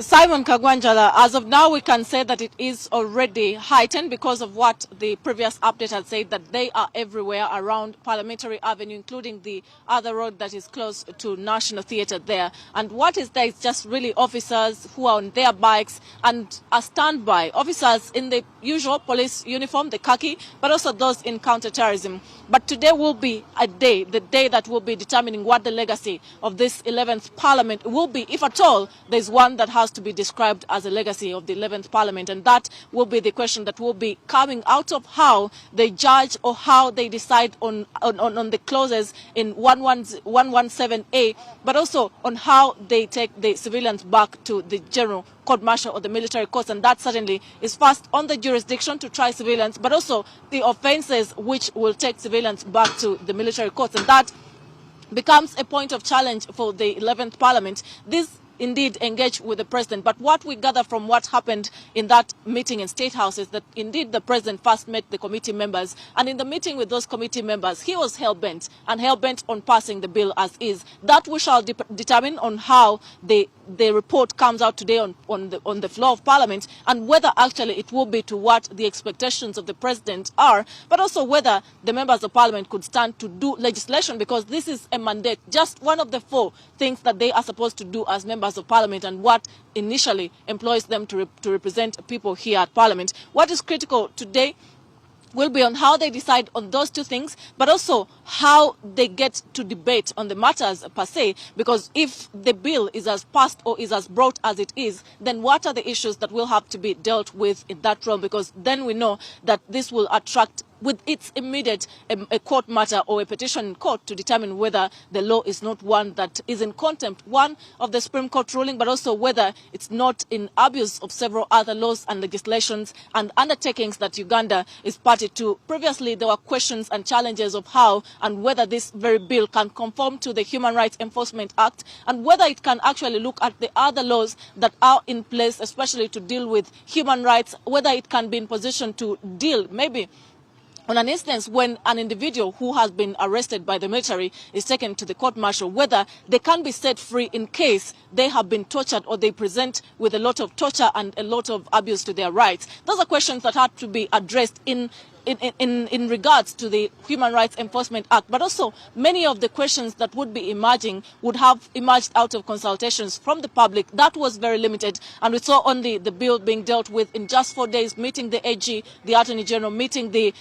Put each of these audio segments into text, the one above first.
Simon Kagwanjala, as of now, we can say that it is already heightened because of what the previous update had said, that they are everywhere around Parliamentary Avenue, including the other road that is close to National Theatre there. And what is there is just really officers who are on their bikes and are standby. Officers in the usual police uniform, the khaki, but also those in counterterrorism. But today will be a day, the day that will be determining what the legacy of this 11th Parliament will be, if at all there's one that has to be described as a legacy of the 11th Parliament. And that will be the question that will be coming out of how they judge or how they decide on the clauses in 117A, but also on how they take the civilians back to the general court-martial or the military courts. And that certainly is first on the jurisdiction to try civilians, but also the offences which will take civilians back to the military courts. And that becomes a point of challenge for the 11th Parliament. This indeed engage with the president. But what we gather from what happened in that meeting in State House is that indeed the president first met the committee members, and in the meeting with those committee members, he was hell-bent on passing the bill as is. That we shall determine on how the report comes out today on the floor of Parliament, and whether actually it will be to what the expectations of the president are, but also whether the members of Parliament could stand to do legislation, because this is a mandate, just one of the 4 things that they are supposed to do as members of Parliament, and what initially employs them to represent people here at Parliament. What is critical today will be on how they decide on those 2 things, but also how they get to debate on the matters per se, because if the bill is as passed or is as brought as it is, then what are the issues that will have to be dealt with in that realm? Because then we know that this will attract with its immediate a court matter or a petition in court to determine whether the law is not one that is in contempt, one of the Supreme Court ruling, but also whether it's not in abuse of several other laws and legislations and undertakings that Uganda is party to. Previously, there were questions and challenges of how and whether this very bill can conform to the Human Rights Enforcement Act, and whether it can actually look at the other laws that are in place, especially to deal with human rights, whether it can be in position to deal maybe on an instance when an individual who has been arrested by the military is taken to the court-martial, whether they can be set free in case they have been tortured or they present with a lot of torture and a lot of abuse to their rights. Those are questions that have to be addressed in regards to the Human Rights Enforcement Act, but also many of the questions that would be emerging would have emerged out of consultations from the public. That was very limited, and we saw only the bill being dealt with in just 4 days, meeting the AG, the Attorney General, meeting the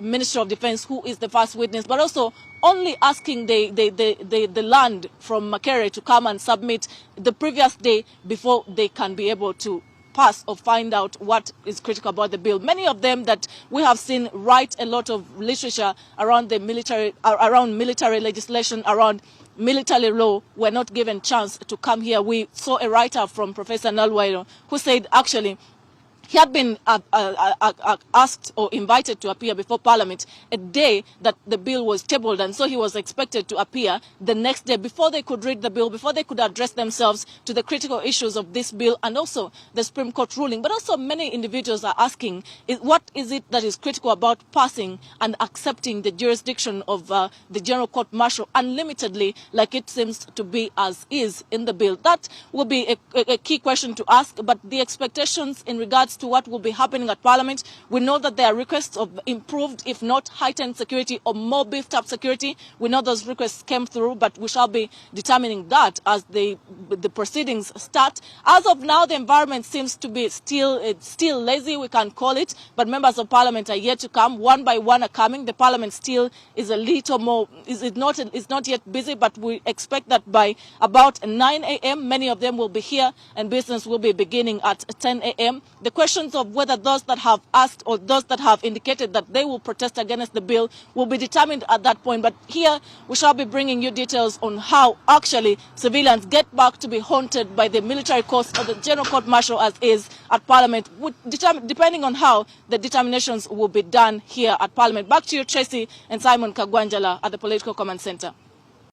Minister of Defense, who is the first witness, but also only asking the land from Makere to come and submit the previous day before they can be able to pass or find out what is critical about the bill. Many of them that we have seen write a lot of literature around the military, around military legislation, around military law, were not given chance to come here. We saw a writer from Professor Nalwairo who said actually he had been asked or invited to appear before Parliament a day that the bill was tabled, and so he was expected to appear the next day before they could read the bill, before they could address themselves to the critical issues of this bill and also the Supreme Court ruling. But also many individuals are asking, what is it that is critical about passing and accepting the jurisdiction of the General Court-Martial unlimitedly, like it seems to be as is in the bill? That will be a key question to ask, but the expectations in regards to what will be happening at Parliament, we know that there are requests of improved, if not heightened security or more beefed up security. We know those requests came through, but we shall be determining that as the proceedings start. As of now, the environment seems to be still lazy, we can call it, but members of Parliament are yet to come. One by one are coming. The Parliament still is a little more, is not yet busy, but we expect that by about 9 a.m. many of them will be here and business will be beginning at 10 a.m. The questions of whether those that have asked or those that have indicated that they will protest against the bill will be determined at that point. But here we shall be bringing you details on how actually civilians get back to be haunted by the military courts or the General Court-Martial as is at Parliament, depending on how the determinations will be done here at Parliament. Back to you, Tracy and Simon Kagwanjala at the Political Command Center.